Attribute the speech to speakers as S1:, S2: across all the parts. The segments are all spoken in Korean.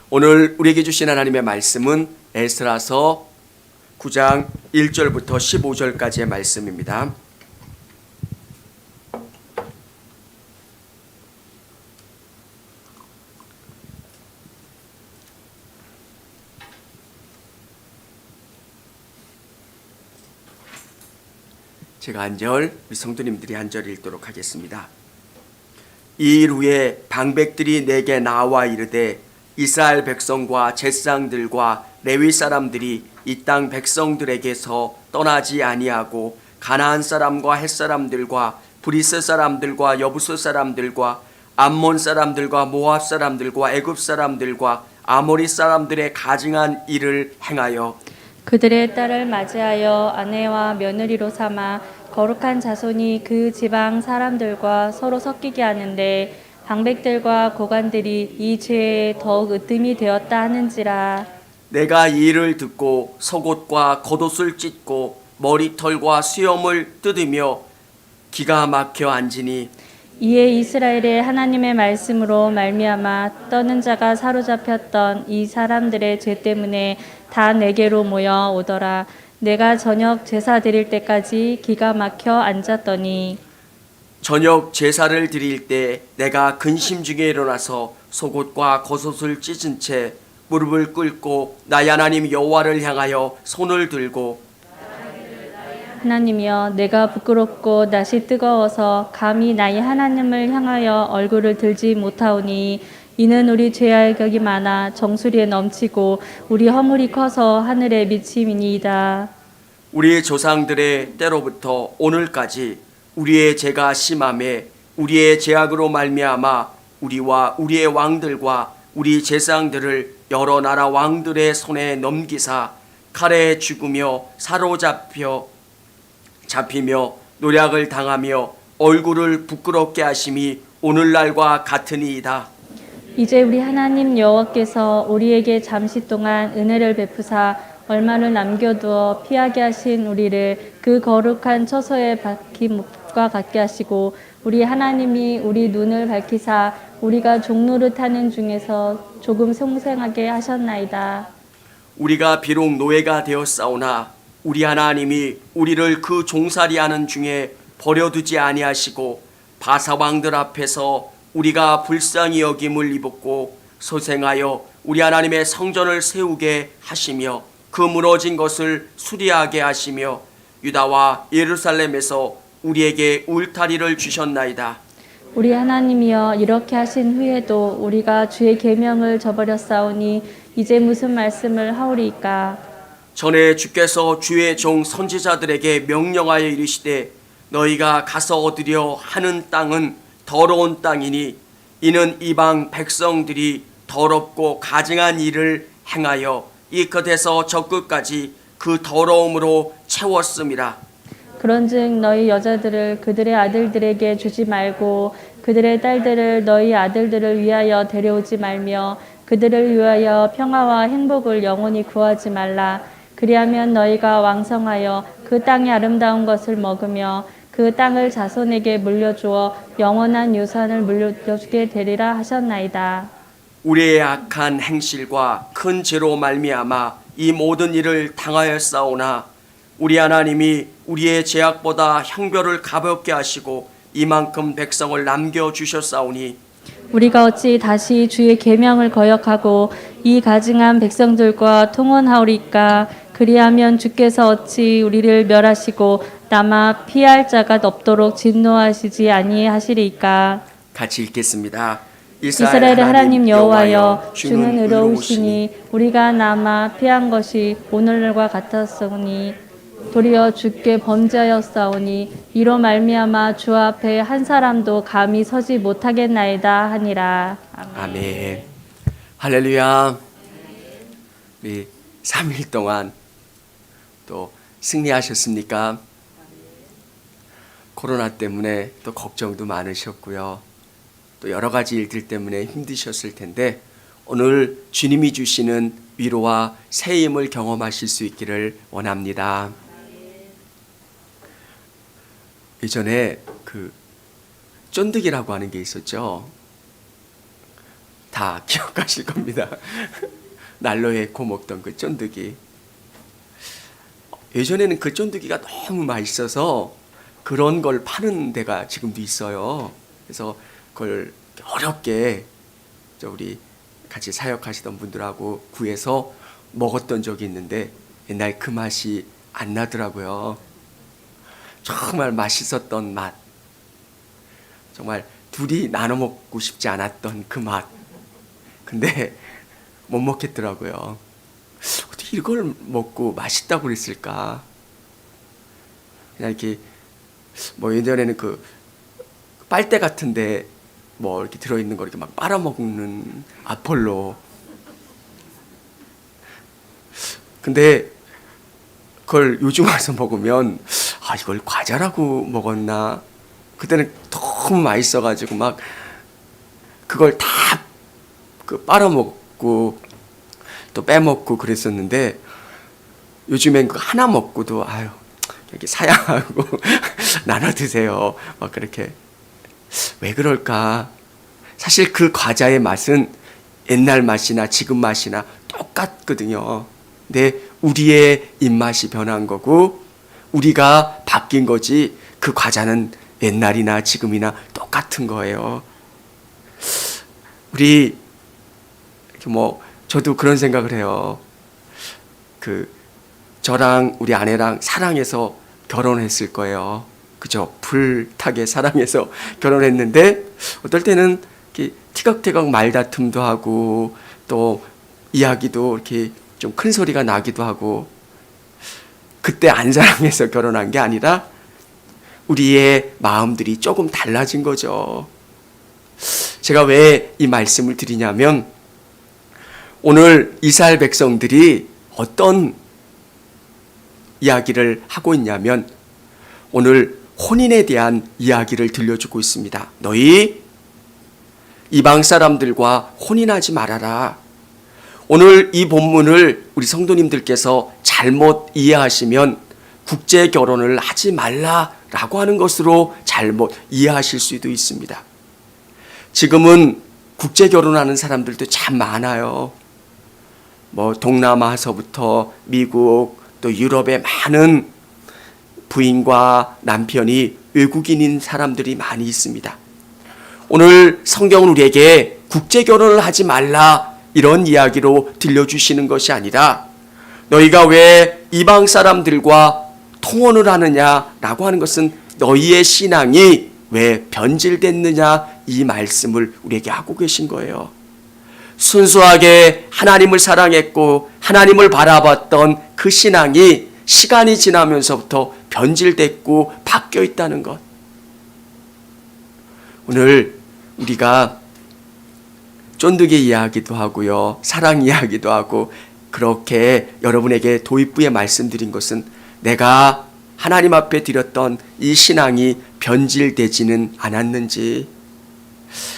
S1: 오늘 우리에게 주신 하나님의 말씀은 에스라서 9장 1절부터 15절까지의 말씀입니다. 제가 한 절, 우리 성도님들이 한 절 읽도록 하겠습니다. 이 일 후에 방백들이 내게 나와 이르되 이스라엘 백성과 제사장들과 레위 사람들이 이 땅 백성들에게서 떠나지 아니하고 가나안 사람과 헷 사람들과 브리스 사람들과 여부스 사람들과 암몬 사람들과 모압 사람들과 애굽 사람들과 아모리 사람들의 가증한 일을 행하여
S2: 그들의 딸을 맞이하여 아내와 며느리로 삼아 거룩한 자손이 그 지방 사람들과 서로 섞이게 하는데 방백들과 고관들이 이 죄에 더욱 으뜸이 되었다 하는지라.
S1: 내가 이 일을 듣고 속옷과 겉옷을 찢고 머리털과 수염을 뜯으며 기가 막혀 앉으니
S2: 이에 이스라엘의 하나님의 말씀으로 말미암아 떠는 자가 사로잡혔던 이 사람들의 죄 때문에 다 내게로 모여 오더라. 내가 저녁 제사 드릴 때까지 기가 막혀 앉았더니
S1: 저녁 제사를 드릴 때 내가 근심 중에 일어나서 속옷과 겉옷을 찢은 채 무릎을 꿇고 나의 하나님 여호와를 향하여 손을 들고
S2: 하나님이여, 내가 부끄럽고 낯이 뜨거워서 감히 나의 하나님을 향하여 얼굴을 들지 못하오니 이는 우리 죄악이 많아 정수리에 넘치고 우리 허물이 커서 하늘에 미침이니이다.
S1: 우리 조상들의 때로부터 오늘까지 우리의 죄가 심함에 우리의 죄악으로 말미암아 우리와 우리의 왕들과 우리 제사장들을 여러 나라 왕들의 손에 넘기사 칼에 죽으며 잡히며 노략을 당하며 얼굴을 부끄럽게 하심이 오늘날과 같으니이다.
S2: 이제 우리 하나님 여호와께서 우리에게 잠시 동안 은혜를 베푸사 얼마를 남겨두어 피하게 하신 우리를 그 거룩한 처소에 박힘과 같게 하시고 우리 하나님이 우리 눈을 밝히사 우리가 종노릇하는 중에서 조금 생생하게 하셨나이다.
S1: 우리가 비록 노예가 되었사오나 우리 하나님이 우리를 그 종살이하는 중에 버려두지 아니하시고 바사왕들 앞에서 우리가 불쌍히 여김을 입었고 소생하여 우리 하나님의 성전을 세우게 하시며 그 무너진 것을 수리하게 하시며 유다와 예루살렘에서 우리에게 울타리를 주셨나이다.
S2: 우리 하나님이여, 이렇게 하신 후에도 우리가 주의 계명을 저버렸사오니 이제 무슨 말씀을 하오리이까.
S1: 전에 주께서 주의 종 선지자들에게 명령하여 이르시되 너희가 가서 얻으려 하는 땅은 더러운 땅이니 이는 이방 백성들이 더럽고 가증한 일을 행하여 이 끝에서 저 끝까지 그 더러움으로 채웠음이라.
S2: 그런즉 너희 여자들을 그들의 아들들에게 주지 말고 그들의 딸들을 너희 아들들을 위하여 데려오지 말며 그들을 위하여 평화와 행복을 영원히 구하지 말라. 그리하면 너희가 왕성하여 그 땅의 아름다운 것을 먹으며 그 땅을 자손에게 물려주어 영원한 유산을 물려주게 되리라 하셨나이다.
S1: 우리의 악한 행실과 큰 죄로 말미암아 이 모든 일을 당하였사오나 우리 하나님이 우리의 죄악보다 형벌을 가볍게 하시고 이만큼 백성을 남겨주셨사오니
S2: 우리가 어찌 다시 주의 계명을 거역하고 이 가증한 백성들과 통혼하오리까. 그리하면 주께서 어찌 우리를 멸하시고 남아 피할 자가 없도록 진노하시지 아니하시리까.
S1: 같이 읽겠습니다.
S2: 이스라엘의 하나님 여호와여, 주는 의로우시니 우리가 남아 피한 것이 오늘과 같았으니 도리어 주께 범죄하였사오니 이로 말미암아 주 앞에 한 사람도 감히 서지 못하겠나이다 하니라.
S1: 아멘. 할렐루야. 우리 3일 동안 또 승리하셨습니까? 코로나 때문에 또 걱정도 많으셨고요. 또 여러 가지 일들 때문에 힘드셨을 텐데 오늘 주님이 주시는 위로와 새 힘을 경험하실 수 있기를 원합니다. 예전에 쫀득이라고 하는 게 있었죠. 다 기억하실 겁니다. 난로에 구워 먹던 그 쫀득이. 예전에는 그 쫀득이가 너무 맛있어서 그런 걸 파는 데가 지금도 있어요. 그래서 그걸 어렵게 우리 같이 사역하시던 분들하고 구해서 먹었던 적이 있는데 옛날 그 맛이 안 나더라고요. 정말 맛있었던 맛. 정말 둘이 나눠 먹고 싶지 않았던 그 맛. 근데 못 먹겠더라고요. 어떻게 이걸 먹고 맛있다고 그랬을까? 그냥 이렇게 뭐 예전에는 그 빨대 같은데 뭐 이렇게 들어있는 거 이렇게 막 빨아먹는 아폴로. 근데 그걸 요즘 와서 먹으면 이걸 과자라고 먹었나? 그때는 너무 맛있어가지고 막 그걸 다 그 빨아먹고 또 빼먹고 그랬었는데 요즘엔 그 하나 먹고도 이렇게 사양하고 나눠 드세요. 막 그렇게. 왜 그럴까? 사실 그 과자의 맛은 옛날 맛이나 지금 맛이나 똑같거든요. 근데 우리의 입맛이 변한 거고 우리가 바뀐 거지 그 과자는 옛날이나 지금이나 똑같은 거예요. 우리 저도 그런 생각을 해요. 저랑 우리 아내랑 사랑해서 결혼했을 거예요. 그죠? 불타게 사랑해서 결혼했는데 어떨 때는 이렇게 티격태격 말다툼도 하고 또 이야기도 이렇게 좀 큰 소리가 나기도 하고 그때 안 사랑해서 결혼한 게 아니라 우리의 마음들이 조금 달라진 거죠. 제가 왜 이 말씀을 드리냐면 오늘 이스라엘 백성들이 어떤 이야기를 하고 있냐면 오늘 혼인에 대한 이야기를 들려주고 있습니다. 너희 이방 사람들과 혼인하지 말아라. 오늘 이 본문을 우리 성도님들께서 잘못 이해하시면 국제 결혼을 하지 말라라고 하는 것으로 잘못 이해하실 수도 있습니다. 지금은 국제 결혼하는 사람들도 참 많아요. 동남아서부터 미국 또 유럽의 많은 부인과 남편이 외국인인 사람들이 많이 있습니다. 오늘 성경은 우리에게 국제 결혼을 하지 말라 이런 이야기로 들려주시는 것이 아니라 너희가 왜 이방 사람들과 통혼을 하느냐라고 하는 것은 너희의 신앙이 왜 변질됐느냐 이 말씀을 우리에게 하고 계신 거예요. 순수하게 하나님을 사랑했고 하나님을 바라봤던 그 신앙이 시간이 지나면서부터 변질됐고 바뀌어 있다는 것. 오늘 우리가 쫀득이 이야기도 하고요, 사랑 이야기도 하고 그렇게 여러분에게 도입부에 말씀드린 것은 내가 하나님 앞에 드렸던 이 신앙이 변질되지는 않았는지,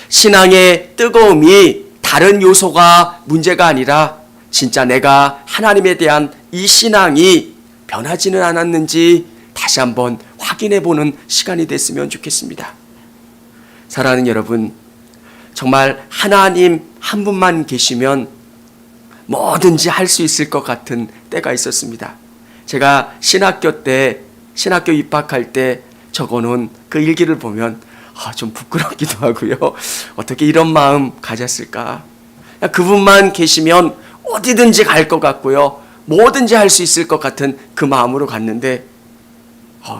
S1: 신앙의 뜨거움이 다른 요소가 문제가 아니라 진짜 내가 하나님에 대한 이 신앙이 변하지는 않았는지 다시 한번 확인해 보는 시간이 됐으면 좋겠습니다. 사랑하는 여러분, 정말 하나님 한 분만 계시면 뭐든지 할 수 있을 것 같은 때가 있었습니다. 제가 신학교 입학할 때 적어놓은 그 일기를 보면 좀 부끄럽기도 하고요. 어떻게 이런 마음 가졌을까? 그분만 계시면 어디든지 갈 것 같고요. 뭐든지 할 수 있을 것 같은 그 마음으로 갔는데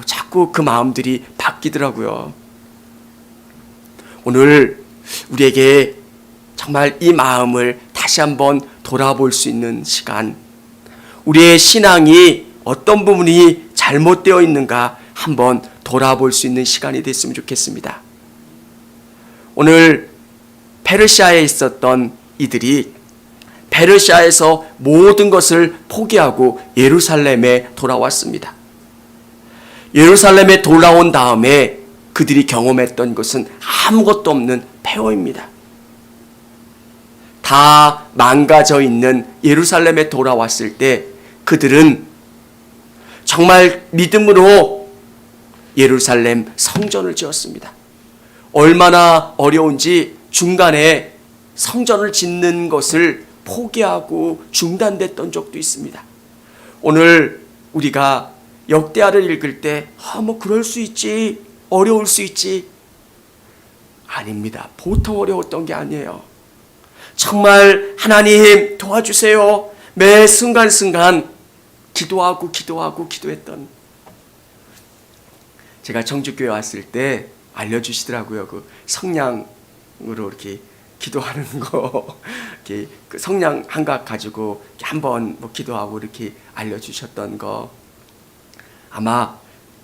S1: 자꾸 그 마음들이 바뀌더라고요. 오늘 우리에게 정말 이 마음을 다시 한번 돌아볼 수 있는 시간, 우리의 신앙이 어떤 부분이 잘못되어 있는가 한번 돌아볼 수 있는 시간이 됐으면 좋겠습니다. 오늘 페르시아에 있었던 이들이 페르시아에서 모든 것을 포기하고 예루살렘에 돌아왔습니다. 예루살렘에 돌아온 다음에 그들이 경험했던 것은 아무것도 없는 폐허입니다. 다 망가져 있는 예루살렘에 돌아왔을 때 그들은 정말 믿음으로 예루살렘 성전을 지었습니다. 얼마나 어려운지 중간에 성전을 짓는 것을 포기하고 중단됐던 적도 있습니다. 오늘 우리가 역대하를 읽을 때 뭐 그럴 수 있지, 어려울 수 있지. 아닙니다. 보통 어려웠던 게 아니에요. 정말 하나님 도와주세요. 매 순간순간 기도했던. 제가 청주교회 왔을 때 알려주시더라고요. 그 성냥으로 이렇게 기도하는 거, 이렇게 그 성냥 한각 가지고 한번 뭐 기도하고 이렇게 알려주셨던 거. 아마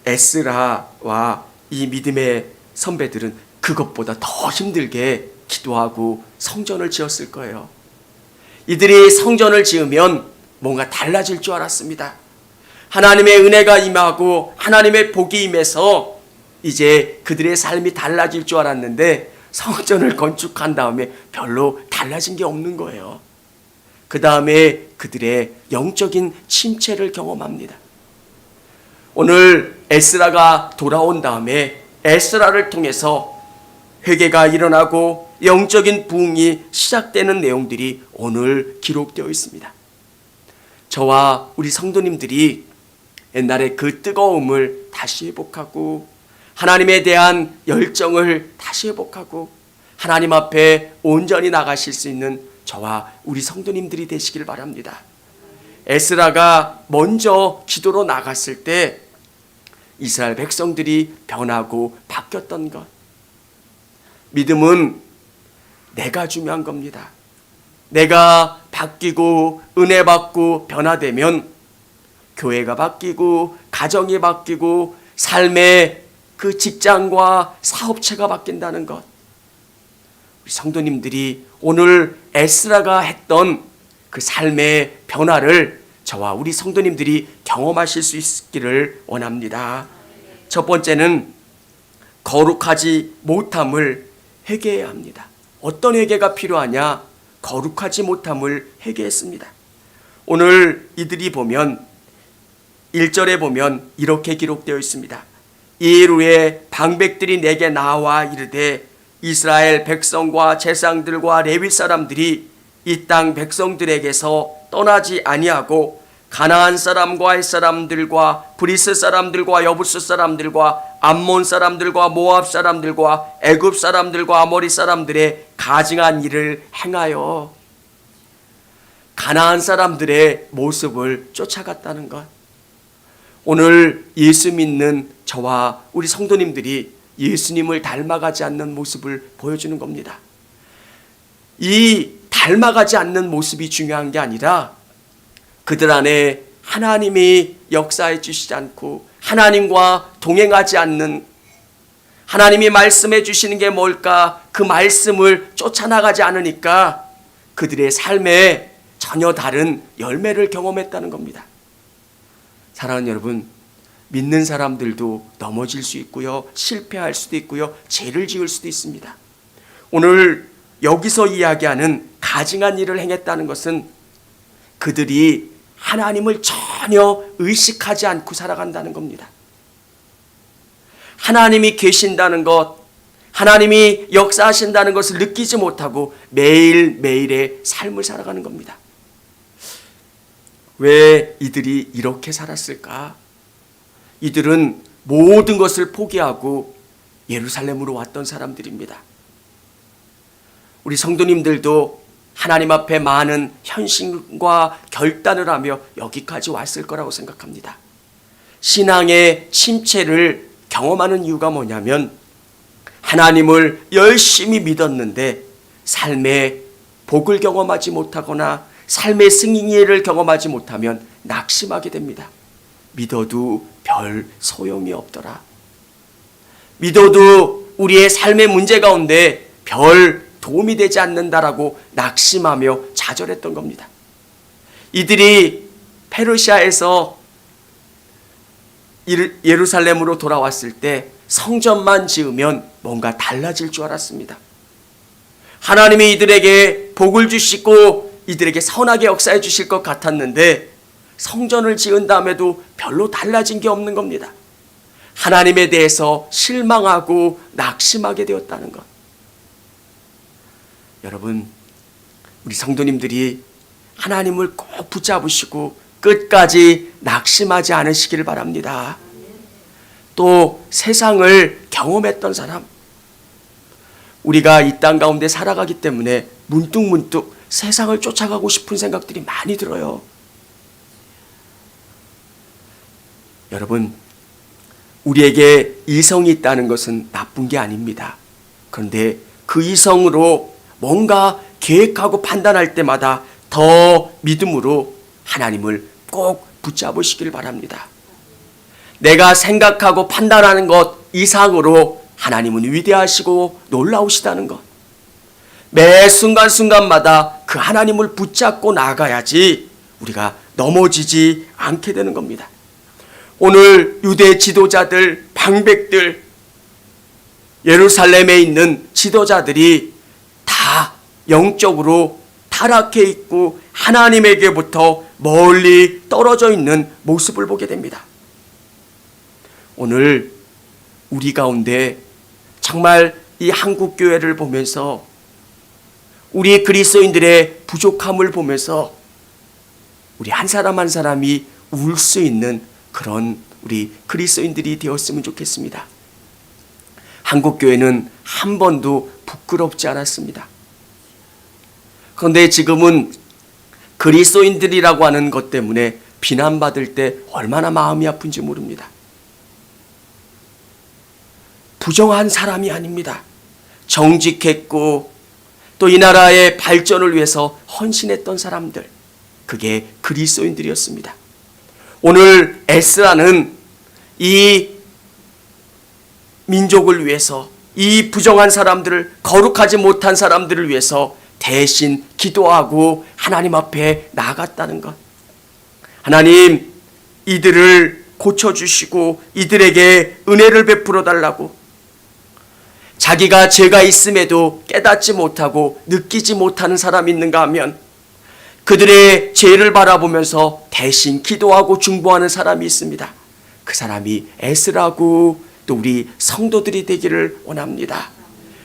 S1: 에스라와 이 믿음의 선배들은 그것보다 더 힘들게 기도하고 성전을 지었을 거예요. 이들이 성전을 지으면 뭔가 달라질 줄 알았습니다. 하나님의 은혜가 임하고 하나님의 복이 임해서 이제 그들의 삶이 달라질 줄 알았는데 성전을 건축한 다음에 별로 달라진 게 없는 거예요. 그 다음에 그들의 영적인 침체를 경험합니다. 오늘 에스라가 돌아온 다음에 에스라를 통해서 회개가 일어나고 영적인 부흥이 시작되는 내용들이 오늘 기록되어 있습니다. 저와 우리 성도님들이 옛날에 그 뜨거움을 다시 회복하고 하나님에 대한 열정을 다시 회복하고 하나님 앞에 온전히 나가실 수 있는 저와 우리 성도님들이 되시길 바랍니다. 에스라가 먼저 기도로 나갔을 때 이스라엘 백성들이 변하고 바뀌었던 것. 믿음은 내가 중요한 겁니다. 내가 바뀌고 은혜 받고 변화되면 교회가 바뀌고 가정이 바뀌고 삶의 그 직장과 사업체가 바뀐다는 것. 우리 성도님들이 오늘 에스라가 했던 그 삶의 변화를 저와 우리 성도님들이 경험하실 수 있기를 원합니다. 첫 번째는 거룩하지 못함을 회개해야 합니다. 어떤 회개가 필요하냐? 거룩하지 못함을 회개했습니다. 오늘 이들이 보면 1절에 보면 이렇게 기록되어 있습니다. 이일 후에 방백들이 내게 나와 이르되 이스라엘 백성과 제사장들과 레위 사람들이 이 땅 백성들에게서 떠나지 아니하고 가나안 사람과 헷 사람들과 브리스 사람들과 여부스 사람들과 암몬 사람들과 모압 사람들과 애굽 사람들과 아모리 사람들의 가증한 일을 행하여 가나안 사람들의 모습을 쫓아갔다는 것. 오늘 예수 믿는 저와 우리 성도님들이 예수님을 닮아가지 않는 모습을 보여주는 겁니다. 이 닮아가지 않는 모습이 중요한 게 아니라 그들 안에 하나님이 역사해 주시지 않고 하나님과 동행하지 않는, 하나님이 말씀해 주시는 게 뭘까? 그 말씀을 쫓아나가지 않으니까 그들의 삶에 전혀 다른 열매를 경험했다는 겁니다. 사랑하는 여러분, 믿는 사람들도 넘어질 수 있고요, 실패할 수도 있고요, 죄를 지을 수도 있습니다. 오늘 여기서 이야기하는 가증한 일을 행했다는 것은 그들이 하나님을 전혀 의식하지 않고 살아간다는 겁니다. 하나님이 계신다는 것, 하나님이 역사하신다는 것을 느끼지 못하고 매일매일의 삶을 살아가는 겁니다. 왜 이들이 이렇게 살았을까? 이들은 모든 것을 포기하고 예루살렘으로 왔던 사람들입니다. 우리 성도님들도 하나님 앞에 많은 헌신과 결단을 하며 여기까지 왔을 거라고 생각합니다. 신앙의 침체를 경험하는 이유가 뭐냐면 하나님을 열심히 믿었는데 삶의 복을 경험하지 못하거나 삶의 승리를 경험하지 못하면 낙심하게 됩니다. 믿어도 별 소용이 없더라. 믿어도 우리의 삶의 문제 가운데 별 도움이 되지 않는다라고 낙심하며 좌절했던 겁니다. 이들이 페르시아에서 예루살렘으로 돌아왔을 때 성전만 지으면 뭔가 달라질 줄 알았습니다. 하나님이 이들에게 복을 주시고 이들에게 선하게 역사해 주실 것 같았는데 성전을 지은 다음에도 별로 달라진 게 없는 겁니다. 하나님에 대해서 실망하고 낙심하게 되었다는 것. 여러분, 우리 성도님들이 하나님을 꼭 붙잡으시고 끝까지 낙심하지 않으시기를 바랍니다. 또 세상을 경험했던 사람, 우리가 이 땅 가운데 살아가기 때문에 문득문득 세상을 쫓아가고 싶은 생각들이 많이 들어요. 여러분, 우리에게 이성이 있다는 것은 나쁜 게 아닙니다. 그런데 그 이성으로 뭔가 계획하고 판단할 때마다 더 믿음으로 하나님을 꼭 붙잡으시길 바랍니다. 내가 생각하고 판단하는 것 이상으로 하나님은 위대하시고 놀라우시다는 것. 매 순간순간마다 그 하나님을 붙잡고 나가야지 우리가 넘어지지 않게 되는 겁니다. 오늘 유대 지도자들, 방백들, 예루살렘에 있는 지도자들이 다 영적으로 타락해 있고 하나님에게부터 멀리 떨어져 있는 모습을 보게 됩니다. 오늘 우리 가운데 정말 이 한국교회를 보면서 우리 그리스도인들의 부족함을 보면서 우리 한 사람 한 사람이 울 수 있는 그런 우리 그리스도인들이 되었으면 좋겠습니다. 한국교회는 한 번도 부끄럽지 않았습니다. 그런데 지금은 그리스도인들이라고 하는 것 때문에 비난받을 때 얼마나 마음이 아픈지 모릅니다. 부정한 사람이 아닙니다. 정직했고 또 이 나라의 발전을 위해서 헌신했던 사람들, 그게 그리스도인들이었습니다. 오늘 에스라는 이 민족을 위해서, 이 부정한 사람들을, 거룩하지 못한 사람들을 위해서 대신 기도하고 하나님 앞에 나아갔다는 것. 하나님, 이들을 고쳐주시고 이들에게 은혜를 베풀어 달라고. 자기가 죄가 있음에도 깨닫지 못하고 느끼지 못하는 사람이 있는가 하면 그들의 죄를 바라보면서 대신 기도하고 중보하는 사람이 있습니다. 그 사람이 에스라고 또 우리 성도들이 되기를 원합니다.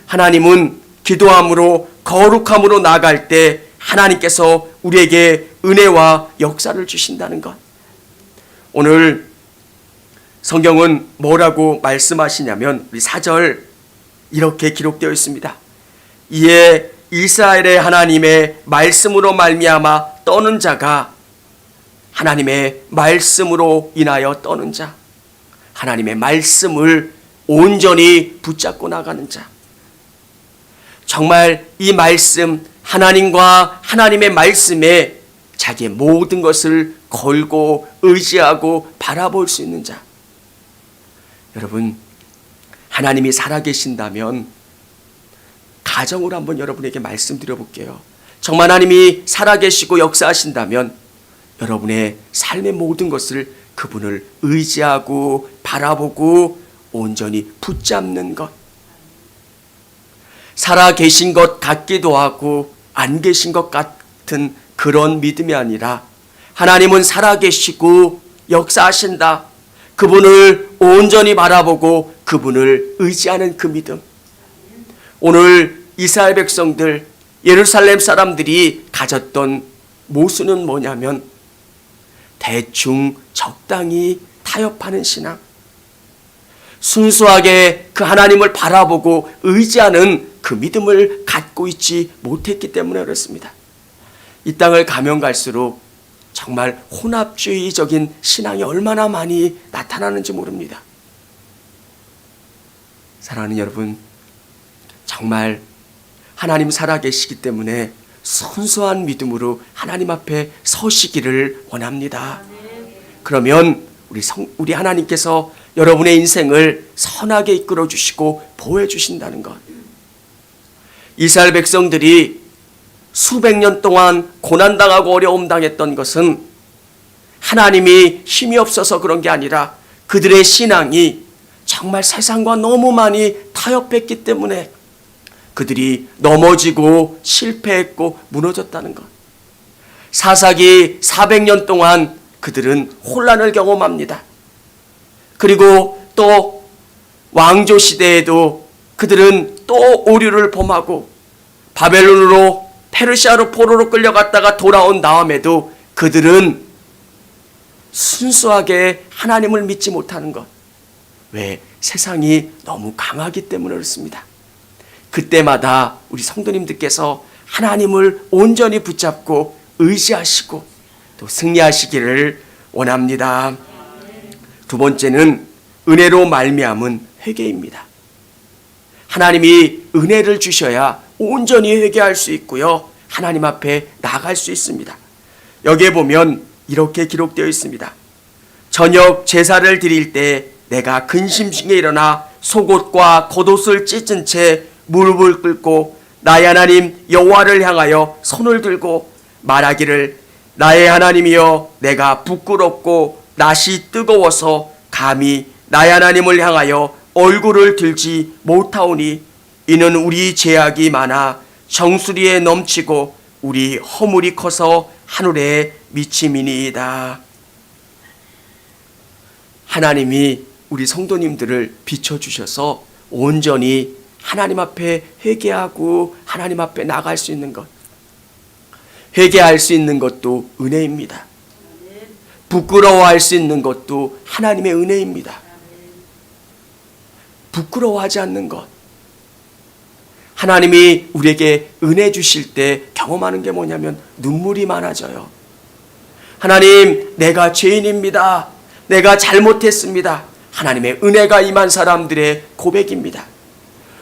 S1: 하나님은 기도함으로 거룩함으로 나아갈 때 하나님께서 우리에게 은혜와 역사를 주신다는 것. 오늘 성경은 뭐라고 말씀하시냐면 우리 4절 이렇게 기록되어 있습니다. 이에 이스라엘의 하나님의 말씀으로 말미암아 떠는 자가, 하나님의 말씀으로 인하여 떠는 자, 하나님의 말씀을 온전히 붙잡고 나가는 자. 정말 이 말씀, 하나님과 하나님의 말씀에 자기의 모든 것을 걸고 의지하고 바라볼 수 있는 자. 여러분, 하나님이 살아계신다면 가정으로 한번 여러분에게 말씀드려 볼게요. 정말 하나님이 살아계시고 역사하신다면 여러분의 삶의 모든 것을 그분을 의지하고 바라보고 온전히 붙잡는 것. 살아계신 것 같기도 하고 안 계신 것 같은 그런 믿음이 아니라 하나님은 살아계시고 역사하신다. 그분을 온전히 바라보고 그분을 의지하는 그 믿음. 오늘 이스라엘 백성들, 예루살렘 사람들이 가졌던 모순은 뭐냐면 대충 적당히 타협하는 신앙. 순수하게 그 하나님을 바라보고 의지하는 그 믿음을 갖고 있지 못했기 때문에 그렇습니다. 이 땅을 가면 갈수록 정말 혼합주의적인 신앙이 얼마나 많이 나타나는지 모릅니다. 사랑하는 여러분, 정말 하나님 살아계시기 때문에 순수한 믿음으로 하나님 앞에 서시기를 원합니다. 그러면 우리 하나님께서 여러분의 인생을 선하게 이끌어 주시고 보호해 주신다는 것. 이스라엘 백성들이 수백 년 동안 고난당하고 어려움 당했던 것은 하나님이 힘이 없어서 그런 게 아니라 그들의 신앙이 정말 세상과 너무 많이 타협했기 때문에 그들이 넘어지고 실패했고 무너졌다는 것. 사사기 400년 동안 그들은 혼란을 경험합니다. 그리고 또 왕조 시대에도 그들은 또 오류를 범하고 바벨론으로 페르시아로 포로로 끌려갔다가 돌아온 다음에도 그들은 순수하게 하나님을 믿지 못하는 것. 왜? 세상이 너무 강하기 때문에 그렇습니다. 그때마다 우리 성도님들께서 하나님을 온전히 붙잡고 의지하시고 또 승리하시기를 원합니다. 두 번째는 은혜로 말미암은 회개입니다. 하나님이 은혜를 주셔야 온전히 회개할 수 있고요, 하나님 앞에 나갈 수 있습니다. 여기에 보면 이렇게 기록되어 있습니다. 저녁 제사를 드릴 때 내가 근심중에 일어나 속옷과 겉옷을 찢은 채 무릎을 꿇고 나의 하나님 여호와를 향하여 손을 들고 말하기를, 나의 하나님이여, 내가 부끄럽고 낯이 뜨거워서 감히 나의 하나님을 향하여 얼굴을 들지 못하오니 이는 우리 죄악이 많아 정수리에 넘치고 우리 허물이 커서 하늘에 미침이니이다. 하나님이 우리 성도님들을 비춰주셔서 온전히 하나님 앞에 회개하고 하나님 앞에 나갈 수 있는 것, 회개할 수 있는 것도 은혜입니다. 부끄러워할 수 있는 것도 하나님의 은혜입니다. 부끄러워하지 않는 것, 하나님이 우리에게 은혜 주실 때 경험하는 게 뭐냐면 눈물이 많아져요. 하나님, 내가 죄인입니다. 내가 잘못했습니다. 하나님의 은혜가 임한 사람들의 고백입니다.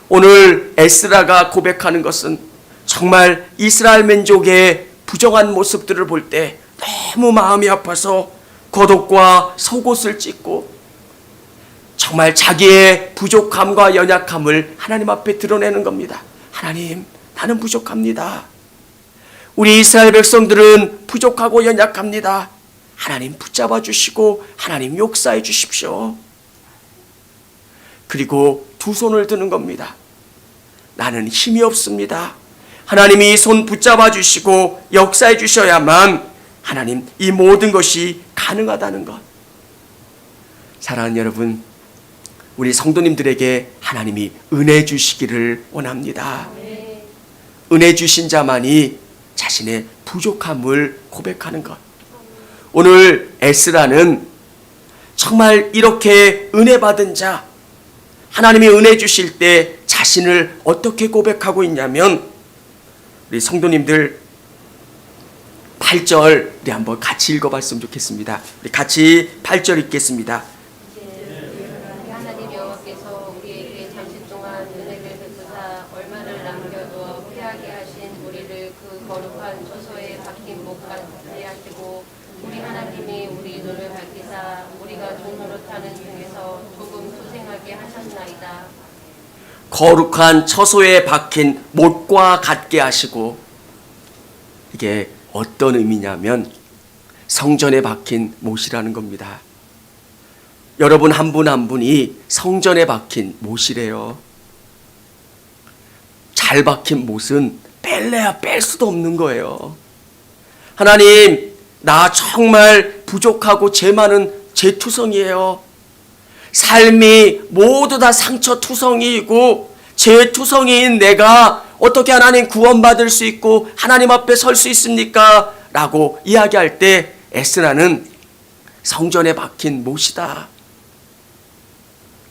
S1: 오늘 에스라가 고백하는 것은 정말 이스라엘 민족의 부정한 모습들을 볼 때 너무 마음이 아파서 겉옷과 속옷을 찢고 정말 자기의 부족함과 연약함을 하나님 앞에 드러내는 겁니다. 하나님, 나는 부족합니다. 우리 이스라엘 백성들은 부족하고 연약합니다. 하나님 붙잡아 주시고 하나님 역사해 주십시오. 그리고 두 손을 드는 겁니다. 나는 힘이 없습니다. 하나님이 손 붙잡아 주시고 역사해 주셔야만 하나님 이 모든 것이 가능하다는 것. 사랑하는 여러분, 우리 성도님들에게 하나님이 은혜 주시기를 원합니다. 은혜 주신 자만이 자신의 부족함을 고백하는 것. 오늘 에스라는 정말 이렇게 은혜 받은 자, 하나님이 은혜 주실 때 자신을 어떻게 고백하고 있냐면, 우리 성도님들 8절 우리 한번 같이 읽어봤으면 좋겠습니다. 우리 같이 8절 읽겠습니다.
S3: 하나님 여호와께서 우리에게 잠시 동안 은혜를 베푸사 얼마를 남겨두어 피하게 하신 우리를 그 거룩한 처소에 박힌 못까지 하시고, 우리 하나님이 우리 눈을 밝히사 우리가 종로로 타는 중에서 조금 소생하게 하셨나이다.
S1: 거룩한 처소에 박힌 못과 같게 하시고, 이게 어떤 의미냐면 성전에 박힌 못이라는 겁니다. 여러분 한 분 한 분이 성전에 박힌 못이래요. 잘 박힌 못은 뺄래야 뺄 수도 없는 거예요. 하나님, 나 정말 부족하고 죄 많은 죄투성이에요. 삶이 모두 다 상처투성이이고 죄투성이인 내가 어떻게 하나님 구원받을 수 있고 하나님 앞에 설 수 있습니까? 라고 이야기할 때 에스라는 성전에 박힌 못이다.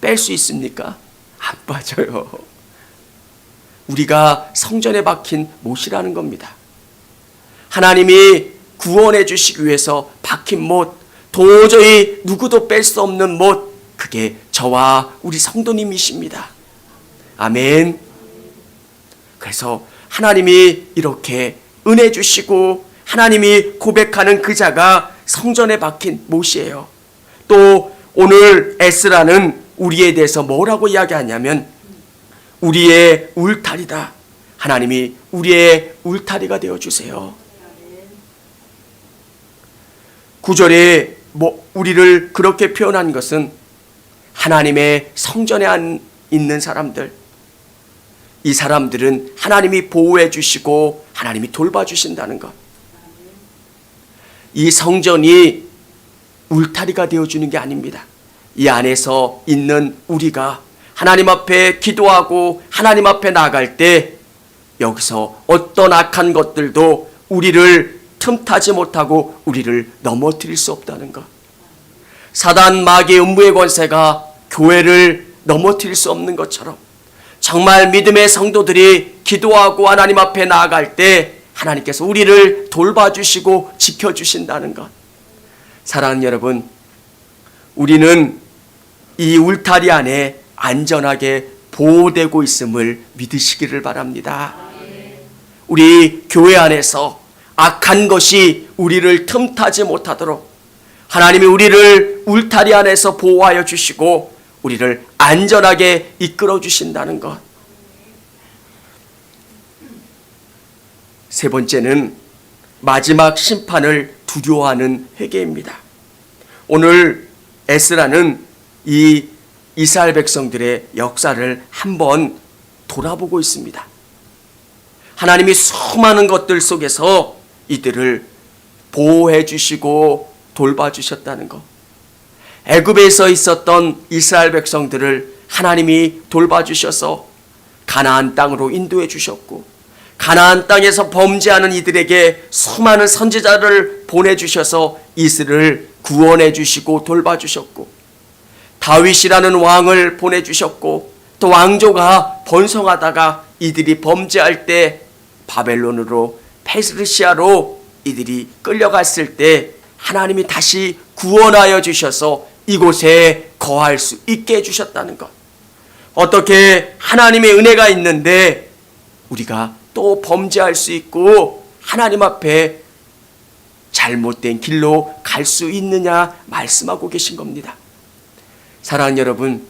S1: 뺄 수 있습니까? 안 빠져요. 우리가 성전에 박힌 못이라는 겁니다. 하나님이 구원해 주시기 위해서 박힌 못, 도저히 누구도 뺄 수 없는 못, 그게 저와 우리 성도님이십니다. 아멘. 그래서 하나님이 이렇게 은혜 주시고 하나님이 고백하는 그 자가 성전에 박힌 못이에요. 또 오늘 에스라는 우리에 대해서 뭐라고 이야기하냐면 우리의 울타리다. 하나님이 우리의 울타리가 되어주세요. 9절에 우리를 그렇게 표현한 것은 하나님의 성전에 있는 사람들, 이 사람들은 하나님이 보호해 주시고 하나님이 돌봐주신다는 것. 이 성전이 울타리가 되어주는 게 아닙니다. 이 안에서 있는 우리가 하나님 앞에 기도하고 하나님 앞에 나아갈 때 여기서 어떤 악한 것들도 우리를 틈타지 못하고 우리를 넘어뜨릴 수 없다는 것. 사단 마귀의 음부의 권세가 교회를 넘어뜨릴 수 없는 것처럼 정말 믿음의 성도들이 기도하고 하나님 앞에 나아갈 때 하나님께서 우리를 돌봐주시고 지켜주신다는 것. 사랑하는 여러분, 우리는 이 울타리 안에 안전하게 보호되고 있음을 믿으시기를 바랍니다. 우리 교회 안에서 악한 것이 우리를 틈타지 못하도록 하나님이 우리를 울타리 안에서 보호하여 주시고 우리를 안전하게 이끌어 주신다는 것. 세 번째는 마지막 심판을 두려워하는 회개입니다. 오늘 에스라는 이 이스라엘 백성들의 역사를 한번 돌아보고 있습니다. 하나님이 수많은 것들 속에서 이들을 보호해 주시고 돌봐주셨다는 것. 애굽에서 있었던 이스라엘 백성들을 하나님이 돌봐주셔서 가나안 땅으로 인도해 주셨고, 가나안 땅에서 범죄하는 이들에게 수많은 선지자를 보내주셔서 이스라엘을 구원해 주시고 돌봐주셨고, 다윗이라는 왕을 보내주셨고, 또 왕조가 번성하다가 이들이 범죄할 때 바벨론으로 페르시아로 이들이 끌려갔을 때 하나님이 다시 구원하여 주셔서 이곳에 거할 수 있게 해주셨다는 것. 어떻게 하나님의 은혜가 있는데 우리가 또 범죄할 수 있고 하나님 앞에 잘못된 길로 갈 수 있느냐 말씀하고 계신 겁니다. 사랑하는 여러분,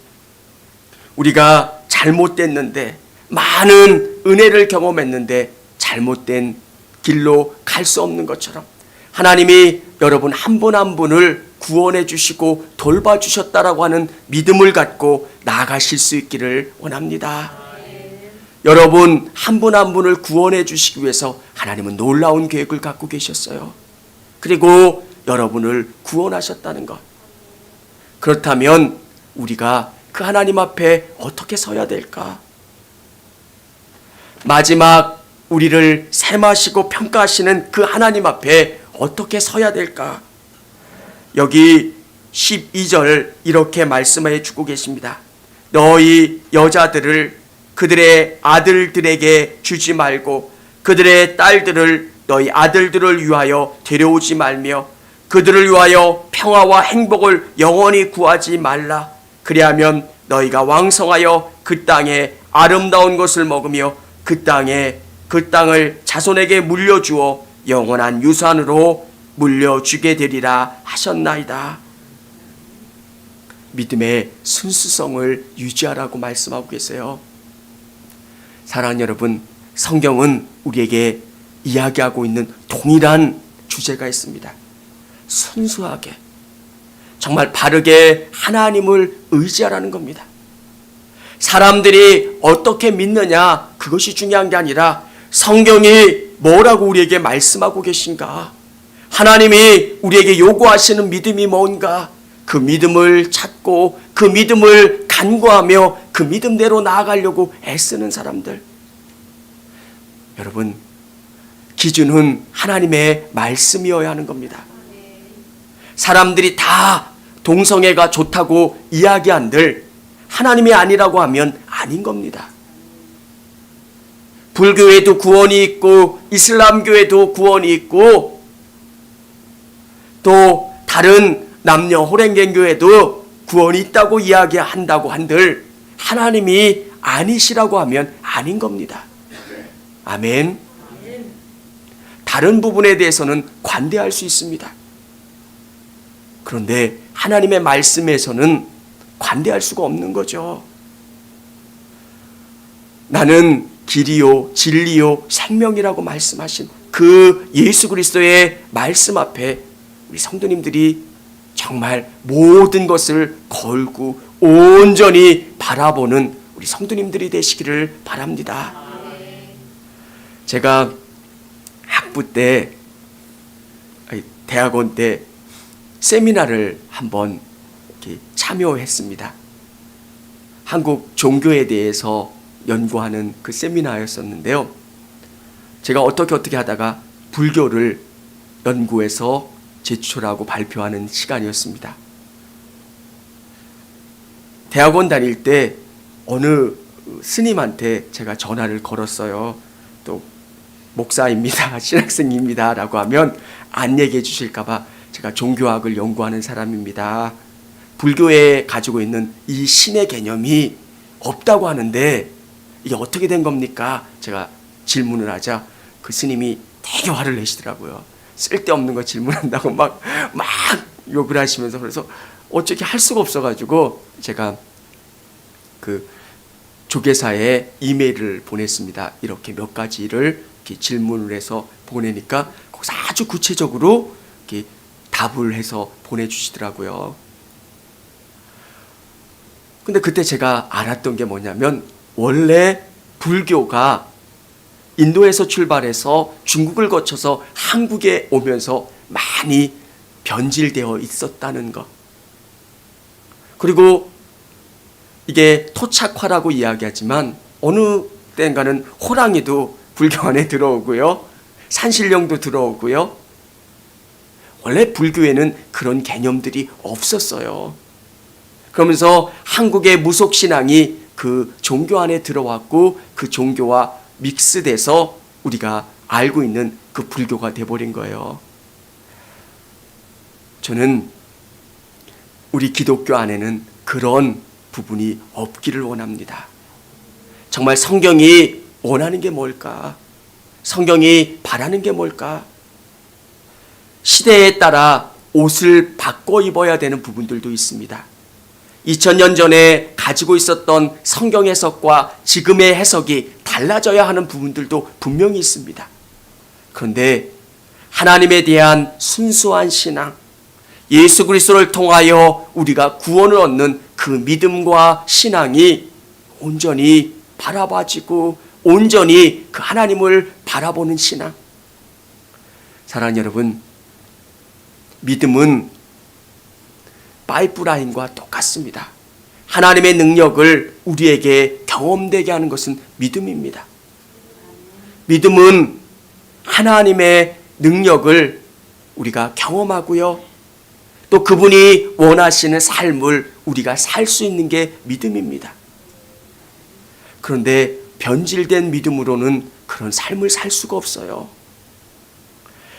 S1: 우리가 잘못됐는데, 많은 은혜를 경험했는데 잘못된 길로 갈 수 없는 것처럼 하나님이 여러분 한 분 한 분을 구원해 주시고 돌봐주셨다라고 하는 믿음을 갖고 나아가실 수 있기를 원합니다. 여러분 한 분 한 분을 구원해 주시기 위해서 하나님은 놀라운 계획을 갖고 계셨어요. 그리고 여러분을 구원하셨다는 것. 그렇다면 우리가 그 하나님 앞에 어떻게 서야 될까? 마지막 우리를 세마시고 평가하시는 그 하나님 앞에 어떻게 서야 될까? 여기 12절 이렇게 말씀해 주고 계십니다. 너희 여자들을 그들의 아들들에게 주지 말고 그들의 딸들을 너희 아들들을 위하여 데려오지 말며 그들을 위하여 평화와 행복을 영원히 구하지 말라. 그리하면 너희가 왕성하여 그 땅에 아름다운 것을 먹으며 그 땅을 자손에게 물려주어 영원한 유산으로 물려주게 되리라 하셨나이다. 믿음의 순수성을 유지하라고 말씀하고 계세요. 사랑하는 여러분, 성경은 우리에게 이야기하고 있는 동일한 주제가 있습니다. 순수하게, 정말 바르게 하나님을 의지하라는 겁니다. 사람들이 어떻게 믿느냐, 그것이 중요한 게 아니라 성경이 뭐라고 우리에게 말씀하고 계신가, 하나님이 우리에게 요구하시는 믿음이 뭔가, 그 믿음을 찾고 그 믿음을 간구하며 그 믿음대로 나아가려고 애쓰는 사람들. 여러분, 기준은 하나님의 말씀이어야 하는 겁니다. 사람들이 다 동성애가 좋다고 이야기한들 하나님이 아니라고 하면 아닌 겁니다. 불교에도 구원이 있고 이슬람교에도 구원이 있고 또 다른 남녀 호랭갱교에도 구원이 있다고 이야기한다고 한들 하나님이 아니시라고 하면 아닌 겁니다. 아멘. 다른 부분에 대해서는 관대할 수 있습니다. 그런데 하나님의 말씀에서는 관대할 수가 없는 거죠. 나는 길이요 진리요 생명이라고 말씀하신 그 예수 그리스도의 말씀 앞에 우리 성도님들이 정말 모든 것을 걸고 온전히 바라보는 우리 성도님들이 되시기를 바랍니다. 제가 학부 때, 대학원 때 세미나를 한번 이렇게 참여했습니다. 한국 종교에 대해서 연구하는 그 세미나였었는데요. 제가 어떻게 하다가 불교를 연구해서 제출하고 발표하는 시간이었습니다. 대학원 다닐 때 어느 스님한테 제가 전화를 걸었어요. 또 목사입니다, 신학생입니다 라고 하면 안 얘기해 주실까봐 제가 종교학을 연구하는 사람입니다. 불교에 가지고 있는 이 신의 개념이 없다고 하는데 이게 어떻게 된 겁니까? 제가 질문을 하자 그 스님이 되게 화를 내시더라고요. 쓸데없는 거 질문한다고 막 욕을 하시면서. 그래서 어떻게 할 수가 없어가지고 제가 그 조계사에 이메일을 보냈습니다. 이렇게 몇 가지를 이렇게 질문을 해서 보내니까 거기서 아주 구체적으로 이렇게 답을 해서 보내주시더라고요. 근데 그때 제가 알았던 게 뭐냐면 원래 불교가 인도에서 출발해서 중국을 거쳐서 한국에 오면서 많이 변질되어 있었다는 것. 그리고 이게 토착화라고 이야기하지만 어느 때인가는 호랑이도 불교 안에 들어오고요. 산신령도 들어오고요. 원래 불교에는 그런 개념들이 없었어요. 그러면서 한국의 무속신앙이 그 종교 안에 들어왔고 그 종교와 믹스돼서 우리가 알고 있는 그 불교가 돼버린 거예요. 저는 우리 기독교 안에는 그런 부분이 없기를 원합니다. 정말 성경이 원하는 게 뭘까? 성경이 바라는 게 뭘까? 시대에 따라 옷을 바꿔 입어야 되는 부분들도 있습니다. 2000년 전에 가지고 있었던 성경 해석과 지금의 해석이 달라져야 하는 부분들도 분명히 있습니다. 그런데 하나님에 대한 순수한 신앙, 예수 그리스도를 통하여 우리가 구원을 얻는 그 믿음과 신앙이 온전히 바라봐지고 온전히 그 하나님을 바라보는 신앙. 사랑하는 여러분, 믿음은 파이프라인과 똑같습니다. 하나님의 능력을 우리에게 경험되게 하는 것은 믿음입니다. 믿음은 하나님의 능력을 우리가 경험하고요. 또 그분이 원하시는 삶을 우리가 살 수 있는 게 믿음입니다. 그런데 변질된 믿음으로는 그런 삶을 살 수가 없어요.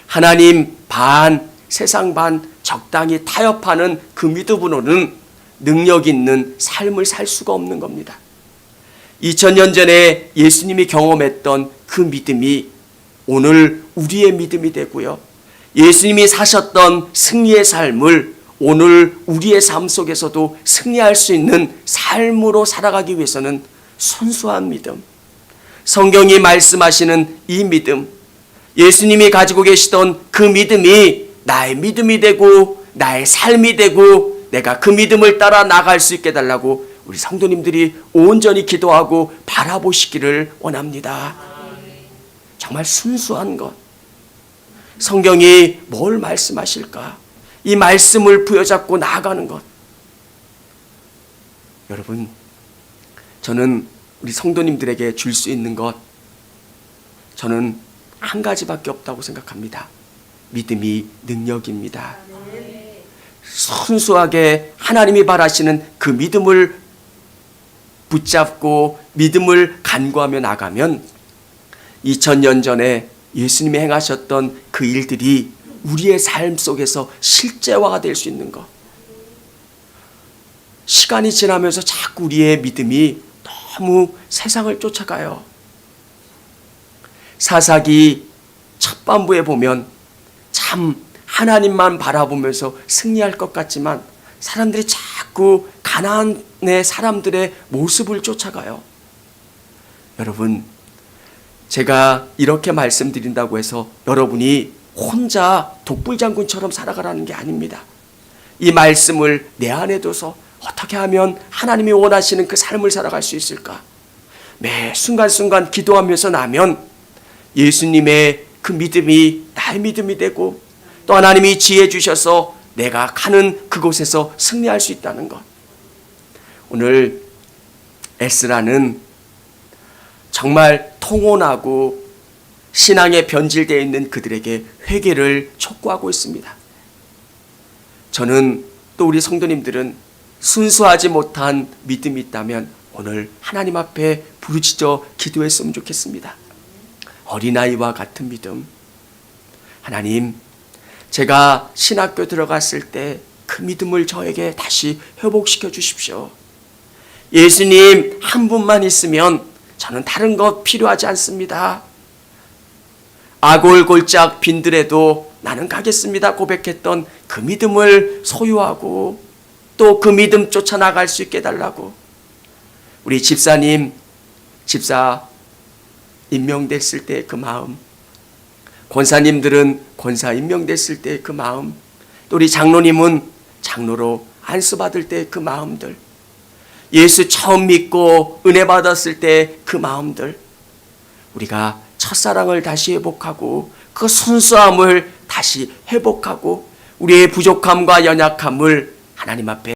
S1: 하나님 반, 세상 반 적당히 타협하는 그 믿음으로는 능력 있는 삶을 살 수가 없는 겁니다. 2000년 전에 예수님이 경험했던 그 믿음이 오늘 우리의 믿음이 되고요. 예수님이 사셨던 승리의 삶을 오늘 우리의 삶 속에서도 승리할 수 있는 삶으로 살아가기 위해서는 순수한 믿음, 성경이 말씀하시는 이 믿음, 예수님이 가지고 계시던 그 믿음이 나의 믿음이 되고 나의 삶이 되고 내가 그 믿음을 따라 나갈 수 있게 해달라고 우리 성도님들이 온전히 기도하고 바라보시기를 원합니다. 정말 순수한 것, 성경이 뭘 말씀하실까? 이 말씀을 부여잡고 나아가는 것. 여러분, 저는 우리 성도님들에게 줄 수 있는 것, 저는 한 가지밖에 없다고 생각합니다. 믿음이 능력입니다. 순수하게 하나님이 바라시는 그 믿음을 붙잡고 믿음을 간구하며 나가면 2000년 전에 예수님이 행하셨던 그 일들이 우리의 삶 속에서 실제화가 될 수 있는 것. 시간이 지나면서 자꾸 우리의 믿음이 너무 세상을 쫓아가요. 사사기 첫반부에 보면 참 하나님만 바라보면서 승리할 것 같지만 사람들이 자꾸 가나안의 사람들의 모습을 쫓아가요. 여러분, 제가 이렇게 말씀드린다고 해서 여러분이 혼자 독불장군처럼 살아가라는 게 아닙니다. 이 말씀을 내 안에 둬서 어떻게 하면 하나님이 원하시는 그 삶을 살아갈 수 있을까? 매 순간순간 기도하면서 나면 예수님의 그 믿음이 나의 믿음이 되고 또 하나님이 지혜 주셔서 내가 가는 그곳에서 승리할 수 있다는 것. 오늘 에스라는 정말 통혼하고 신앙에 변질되어 있는 그들에게 회개를 촉구하고 있습니다. 저는 또 우리 성도님들은 순수하지 못한 믿음이 있다면 오늘 하나님 앞에 부르짖어 기도했으면 좋겠습니다. 어린아이와 같은 믿음. 하나님, 제가 신학교 들어갔을 때 그 믿음을 저에게 다시 회복시켜 주십시오. 예수님 한 분만 있으면 저는 다른 것 필요하지 않습니다. 아골골짝 빈들에도 나는 가겠습니다 고백했던 그 믿음을 소유하고 또 그 믿음 쫓아나갈 수 있게 해달라고. 우리 집사님, 집사 임명됐을 때 그 마음, 권사님들은 권사 임명됐을 때 그 마음, 또 우리 장로님은 장로로 안수받을 때 그 마음들, 예수 처음 믿고 은혜 받았을 때 그 마음들, 우리가 첫사랑을 다시 회복하고 그 순수함을 다시 회복하고 우리의 부족함과 연약함을 하나님 앞에